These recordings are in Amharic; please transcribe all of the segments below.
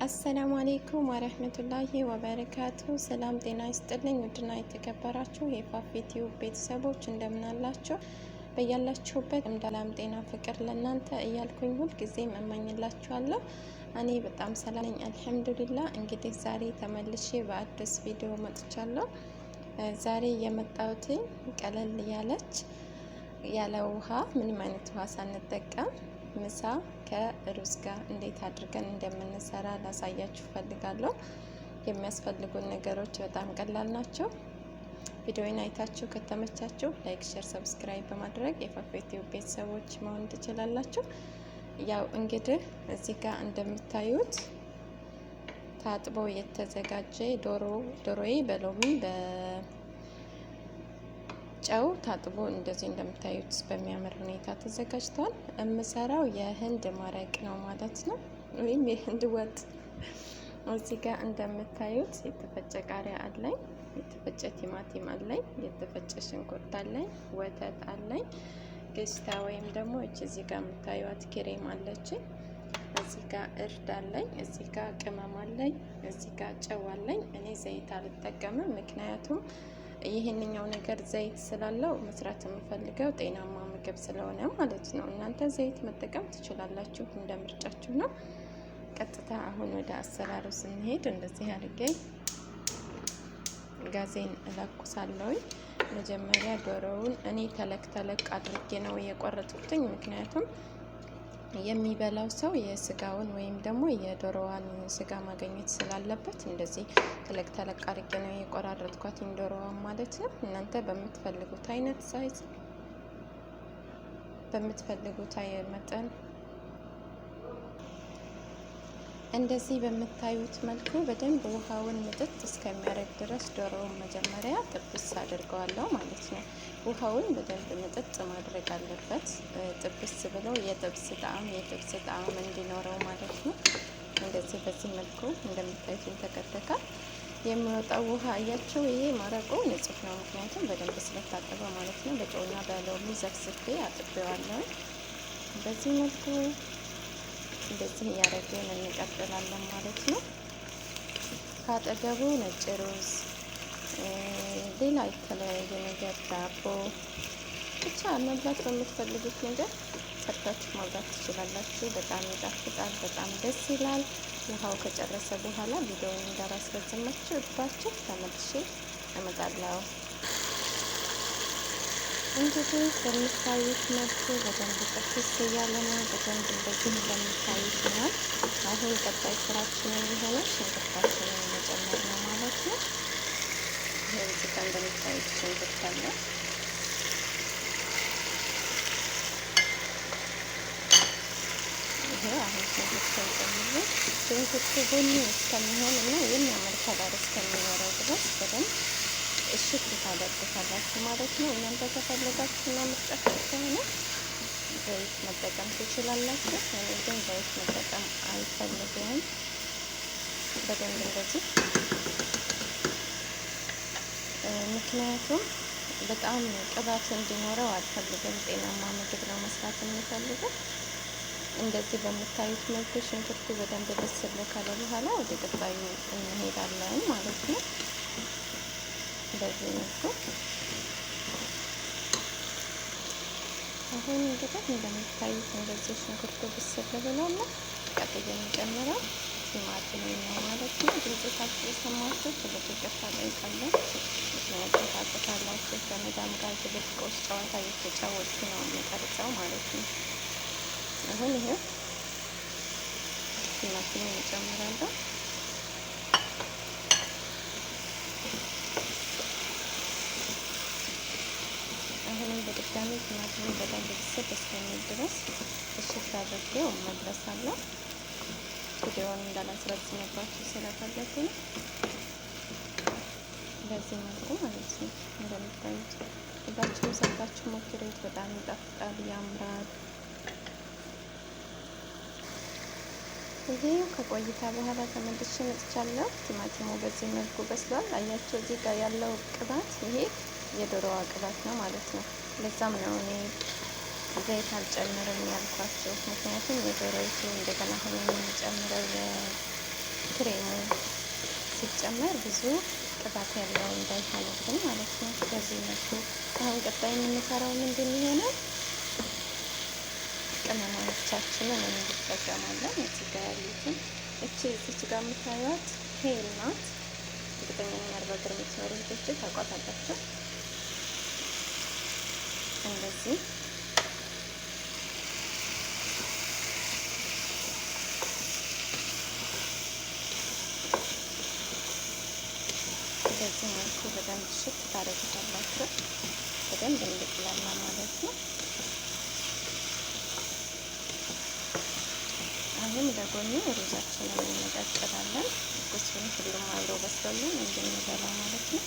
አሰላሙ አሌይኩም ወረህመቱላሂ ወበረካቱ። ሰላም ጤና ይስጥልኝ። ውድና የተከበራችሁ የፋፊ ቲዩብ ቤተሰቦች እንደምን አላችሁ? በያላችሁበት ሰላም ጤና ፍቅር ለእናንተ እያልኩኝ ሁልጊዜም እመኝላችኋለሁ። እኔ በጣም ሰላም ነኝ አልሐምዱሊላህ። እንግዲህ ዛሬ ተመልሼ በአዲስ ቪዲዮ መጥቻለሁ። ዛሬ የመጣሁት ቀለል ያለች ያለ ውሃ ምንም አይነት ውሃ ሳንጠቀም ምሳ ከሩዝ ጋር እንዴት አድርገን እንደምንሰራ ላሳያችሁ ፈልጋለሁ። የሚያስፈልጉን ነገሮች በጣም ቀላል ናቸው። ቪዲዮውን አይታችሁ ከተመቻችሁ ላይክ፣ ሼር፣ ሰብስክራይብ በማድረግ የፋፊ ቲዩብ ቤተሰቦች መሆን ትችላላችሁ። ያው እንግዲህ እዚህ ጋር እንደምታዩት ታጥቦ የተዘጋጀ ዶሮዬ በሎሚ ጨው ታጥቦ እንደዚህ እንደምታዩት በሚያምር ሁኔታ ተዘጋጅቷል። የምሰራው የህንድ መረቅ ነው ማለት ነው፣ ወይም የህንድ ወጥ። እዚህ ጋር እንደምታዩት የተፈጨ ቃሪያ አለኝ፣ የተፈጨ ቲማቲም አለኝ፣ የተፈጨ ሽንኩርት አለኝ፣ ወተት አለኝ፣ ገሽታ ወይም ደግሞ እዚህ ጋር የምታዩት ክሬም አለች። እዚህ ጋር እርድ አለኝ፣ እዚህ ጋር ቅመም አለኝ፣ እዚህ ጋር ጨው አለኝ። እኔ ዘይት አልጠቀምም፣ ምክንያቱም ይህንኛው ነገር ዘይት ስላለው መስራት የምፈልገው ጤናማ ምግብ ስለሆነ ማለት ነው። እናንተ ዘይት መጠቀም ትችላላችሁ፣ እንደ ምርጫችሁ ነው። ቀጥታ አሁን ወደ አሰራሩ ስንሄድ እንደዚህ አድርጌ ጋዜን እለኩሳለሁ። መጀመሪያ ዶሮውን እኔ ተለቅ አድርጌ ነው የቆረጥኩትኝ፣ ምክንያቱም የሚበላው ሰው የስጋውን ወይም ደግሞ የዶሮዋን ስጋ ማግኘት ስላለበት እንደዚህ ተለቅ አድርጌ ነው የቆራረጥኳትኝ ዶሮዋን ማለት ነው። እናንተ በምትፈልጉት አይነት ሳይዝ በምትፈልጉት መጠን እንደዚህ በምታዩት መልኩ በደንብ ውሃውን ምጥጥ እስከሚያደርግ ድረስ ዶሮውን መጀመሪያ ጥብስ አድርገዋለሁ ማለት ነው። ውሃውን በደንብ ምጥጥ ማድረግ አለበት፣ ጥብስ ብለው የጥብስ ጣዕም እንዲኖረው ማለት ነው። እንደዚህ በዚህ መልኩ እንደምታዩት ተከተካል። የሚወጣው ውሃ አያቸው። ይሄ መረቁ ንጹህ ነው፣ ምክንያቱም በደንብ ስለታጠበ ማለት ነው። በጨውና በሎሚ ዘፍዝፌ አጥቤዋለሁ። በዚህ መልኩ እንደዚህ እያደረግን እንቀጥላለን ማለት ነው። ካጠገቡ ነጭ ሩዝ፣ ሌላ የተለያየ ነገር ዳቦ፣ ብቻ መብላት በምትፈልጉት ነገር ሰርታችሁ ማብላት ትችላላችሁ። በጣም ይጣፍጣል፣ በጣም ደስ ይላል። ውሃው ከጨረሰ በኋላ ቪዲዮውን እንዳላስረዝማችሁ ተመልሼ እመጣለሁ። እንግዲህ በምታዩት መልኩ በደንብ ጥፍስ እያለ ነው። በደንብ እንደዚህ እንደምታዩት ይሆናል። አሁን ቀጣይ ስራችን የሚሆነው ሽንኩርታችንን መጨመር ነው ማለት ነው። ይሄ እዚህ ጋር እንደምታዩት ሽንኩርት አለ። ይሄ አሁን ሽንኩርቱን ጨምሬ ሽንኩርቱ ቡኒ እስከሚሆን እና የሚያምር ከለር እስከሚኖረው ድረስ በደንብ እሽት ታደርጉታላችሁ ማለት ነው። እናንተ ከፈለጋችሁ እና ምርጫችሁ ከሆነ ዘይት መጠቀም ትችላላችሁ። እኔ ግን ዘይት መጠቀም አልፈልግም። በደንብ እንደዚህ ምክንያቱም በጣም ቅባት እንዲኖረው አልፈልግም። ጤናማ ምግብ ነው መስራት የምፈልገው። እንደዚህ በምታዩት መልኩ ሽንኩርቱ በደንብ በስል ካለ በኋላ ወደ ቀጣዩ እንሄዳለን ማለት ነው። በዚህ መልኩ አሁን እንግዲህ እንደምታዩት እንደዚህ ሽንኩርቱ ብስል ብሏል። ቀጥዬ የሚጨምረው ቲማቲም ነው ማለት ነው። ድምጽ ሳትሰማችሁ ትልቅ ይቅርታ ጠይቃለሁ፣ ምክንያቱም ታውቁታላችሁ ከመዳም ጋር ድብብቆሽ ጨዋታ እየተጫወቱ ነው የሚቀርጸው ማለት ነው። አሁን ይሄ ቲማቲም እንጨምራለሁ። አሁንም በድጋሚ ቲማቲምን በደንብ ብስል እስከሚል ድረስ እሽት አድርጌው እመለሳለሁ። ቪዲዮውን እንዳላስረዝምባችሁ ስለፈለኩ ነው። በዚህ መልኩ ማለት ነው። እንደምታዩት ሁላችሁም ሰርታችሁ ሞክሩት። በጣም ይጣፍጣል፣ ያምራል። ይሄ ከቆይታ በኋላ ተመልሼ መጥቻለሁ። ቲማቲሙ በዚህ መልኩ በስሏል። አያችሁ እዚህ ጋር ያለው ቅባት ይሄ የዶሮዋ ቅባት ነው ማለት ነው። ለዛም ነው እኔ ዘይት አልጨምርም ያልኳቸው፣ ምክንያቱም የዶሮይቱ እንደገና ሆኖ የሚጨምረው ክሬሙ ሲጨመር ብዙ ቅባት ያለው እንዳይሆንብን ማለት ነው። በዚህ መልኩ አሁን ቀጣይ የምንሰራው ምንድን ይሆናል? ቅመሞቻችንን እንጠቀማለን። እዚህ ጋር ያሉትን እዚች ጋር የምታዩት ሄል ናት። እርግጠኛ ነኝ አርባ ሀገር የምትኖሩ ልጆች ታውቋታላችሁ። እንደዚህ በዚህ መልኩ በደንብ ሽት ታደርጉታላችሁ። በደንብ እንዲቁላላ ማለት ነው። አሁን ለጎኑ ሩዛችንን እንቀቅላለን። ቁስሉን ሁሉም አብሮ በስሎልን እንድንበላ ማለት ነው።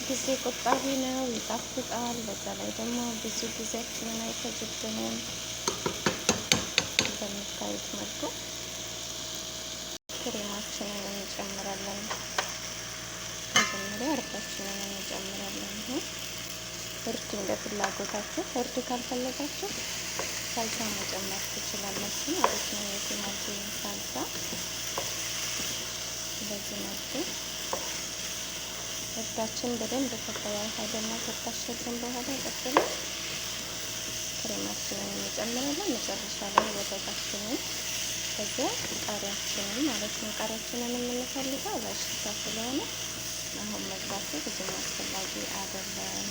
ጊዜ ቆጣቢ ነው፣ ይጣፍጣል። በዛ ላይ ደግሞ ብዙ ጊዜያችንን አይፈጅብንም። በምታዩት መልኩ ክሬማችንን እንጨምራለን። መጀመሪያ እርዳችንን እንጨምራለን። እርድ እንደ ፍላጎታችሁ፣ እርድ ካልፈለጋችሁ ሳልሳ መጨመር ትችላላችሁ ማለት ነው። የቲማቲም ሳልሳ በዚህ መልኩ እርዳችን በደንብ ከተዋሃደና ከታሸልን በኋላ ቀጥለን ክሬማችንን እንጨምራለን። መጨረሻ ላይ ወተታችንን፣ ከዚያ ቃሪያችንን ማለት ነው። ቃሪያችንን የምንፈልገው ለሽታ ስለሆነ አሁን መግባቱ ብዙም አስፈላጊ አይደለም።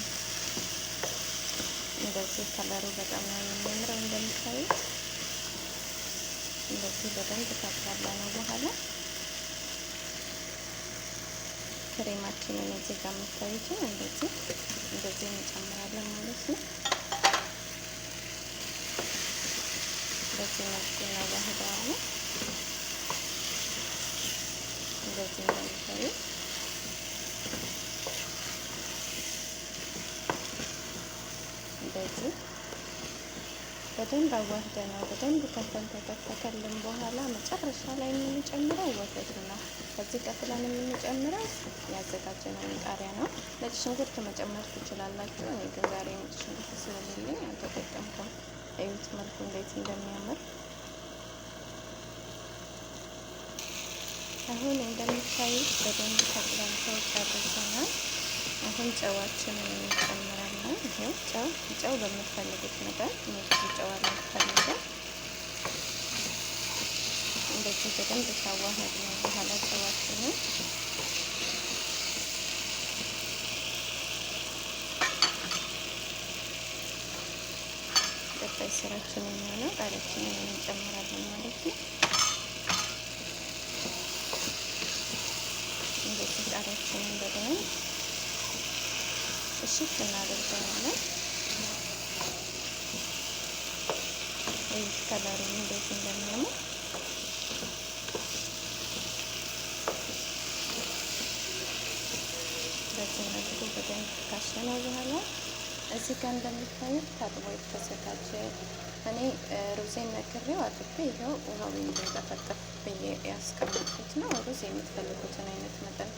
እንደዚህ ከለሩ በጣም ነው የሚያምረው። እንደምታዩት እንደዚህ በደንብ ካቁላላ ነው በኋላ ክሬማችንን እዚህ ጋር የምታዩትን እንደዚህ እንጨምራለን ማለት ነው። በዚህ መልኩ እናዋህደዋለን። እንደዚህ እንደምታዩት እንደዚህ በደንብ አዋህደነው በደንብ ከተከተከልን በኋላ መጨረሻ ላይ የምንጨምረው ወተት ነው። ከዚህ ቀጥለን የምንጨምረው ያዘጋጀነውን ቃሪያ ነው። ነጭ ሽንኩርት መጨመር ትችላላችሁ። እኔ ግን ዛሬ ነጭ ሽንኩርት ስለሌለኝ አልተጠቀምኩም። እዩት መልኩ እንዴት እንደሚያምር። አሁን እንደምታዩት በደንብ ተቁላልቶ ጨርሰናል። አሁን ጨዋችንን እንጨምራለን። ይሄው ጨው በምትፈልጉት መጠን ብዙ ጨው አልፈልግም። እንደዚህ በደንብ ካዋሃድ ነው በኋላ ጨዋችንን ቀጣይ ስራችን የሚሆነው ቃሪያችንን እንጨምራለን ማለት ነው። እንደዚህ ቃሪያችንን በደንብ እሽት እናደርገዋለን። ይህ ከለሩ እንዴት እንደሚያምር በዚህ መልኩ በደንብ ካሸነው በኋላ እዚህ ጋር እንደምታዩት ታጥቦ የተዘጋጀ እኔ ሩዜን ነክሬው አጥቤ ይኸው ውሃው እንዲንጠፈጠፍ ብዬ ያስቀመጥኩት ነው። ሩዝ የምትፈልጉትን አይነት መጠን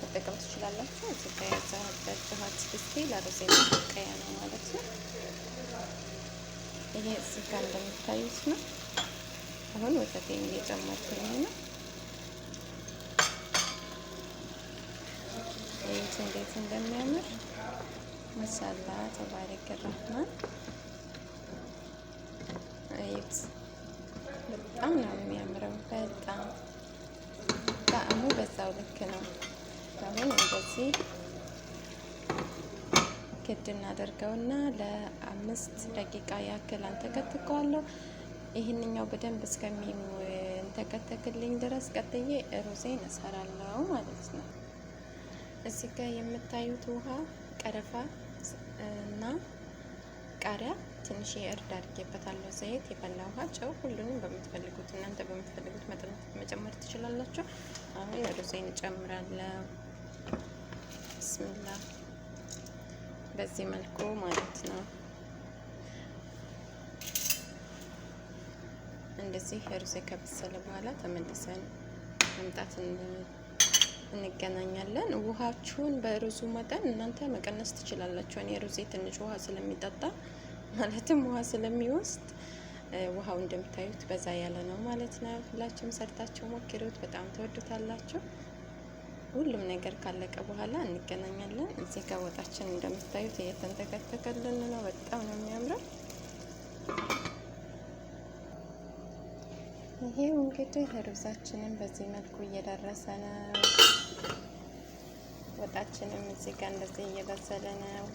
መጠቀም ትችላላችሁ። እዚህ ጋር ያዘጋጀኋት ድስቴ ለሩዝ መቀቀያ ነው ማለት ነው። ይሄ እዚህ ጋር እንደምታዩት ነው። አሁን ወተቴን እየጨመርኩኝ ነው። እዩት እንዴት እንደሚያምር ማሻአላ ተባረከ ረህማን። እዩት በጣም ነው የሚያምረው። በጣም ጣዕሙ በዛው ልክ ነው። አሁን እንደዚህ ክድ እናደርገውና ለ5 ደቂቃ ያክል አንተከትከዋለሁ። ይህንኛው በደንብ እስከሚንተከተክልኝ ድረስ ቀጥዬ ሩዜን እሰራለሁ ማለት ነው። እዚህ ጋር የምታዩት ውሃ፣ ቀረፋ እና ቃሪያ ትንሽ እርድ አድርጌበታለሁ። ዘይት፣ የፈላ ውሃ፣ ጨው፣ ሁሉንም በምትፈልጉት እናንተ በምትፈልጉት መጠን መጨመር ትችላላችሁ። አሁን ሩዜን እጨምራለሁ። ብስሚላ በዚህ መልኩ ማለት ነው። እንደዚህ ሩዜ ከበሰለ በኋላ ተመልሰን መምጣት እንገናኛለን። ውሃችሁን በሩዙ መጠን እናንተ መቀነስ ትችላላችሁ። እኔ ሩዜ ትንሽ ውሃ ስለሚጠጣ ማለትም ውሃ ስለሚወስድ ውሃው እንደምታዩት በዛ ያለ ነው ማለት ነው። ሁላችሁም ሰርታችሁ ሞክሩት፣ በጣም ተወዱታላችሁ። ሁሉም ነገር ካለቀ በኋላ እንገናኛለን። እዚህ ጋር ወጣችን እንደምታዩት እየተንተከተከልን ነው። በጣም ነው የሚያምረው። ይሄው እንግዲህ ሩዛችንን በዚህ መልኩ እየደረሰ ነው። ወጣችንም እዚህ ጋር እንደዚህ እየበሰለ ነው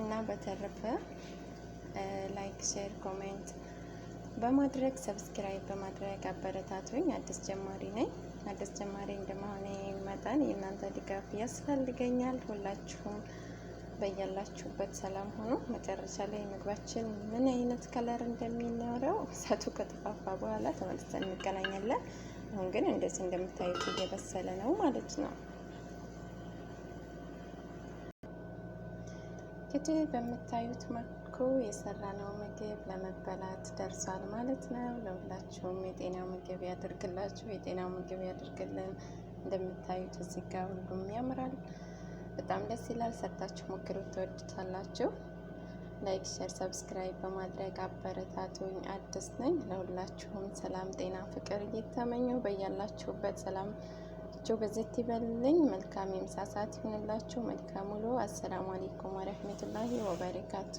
እና በተረፈ ላይክ፣ ሼር፣ ኮሜንት በማድረግ ሰብስክራይብ በማድረግ አበረታቱኝ። አዲስ ጀማሪ ነኝ። አዲስ ጀማሪ እንደመሆኔ መጠን የእናንተ ድጋፍ ያስፈልገኛል። ሁላችሁም በያላችሁበት ሰላም ሆኖ መጨረሻ ላይ ምግባችን ምን አይነት ከለር እንደሚኖረው እሳቱ ከጠፋፋ በኋላ ተመልሰን እንገናኛለን። አሁን ግን እንደዚህ እንደምታዩት እየበሰለ ነው ማለት ነው። እንግዲህ በምታዩት መልኩ የሰራነው ምግብ ለመበላት ደርሷል ማለት ነው። ለሁላችሁም የጤና ምግብ ያድርግላችሁ፣ የጤና ምግብ ያድርግልን። እንደምታዩት እዚህ ጋር ሁሉም ያምራል፣ በጣም ደስ ይላል። ሰርታችሁ ሞክሩት፣ ትወዱታላችሁ። ላይክ፣ ሼር፣ ሰብስክራይብ በማድረግ አበረታቱኝ። አዲስ ነኝ። ለሁላችሁም ሰላም፣ ጤና፣ ፍቅር እየተመኘው በያላችሁበት ሰላም በዘት ይበልልኝ። መልካም የምሳ ሰዓት ይሁንላችሁ። መልካም ውሎ። አሰላሙ አለይኩም ወረህመቱላሂ ወበረካቱ።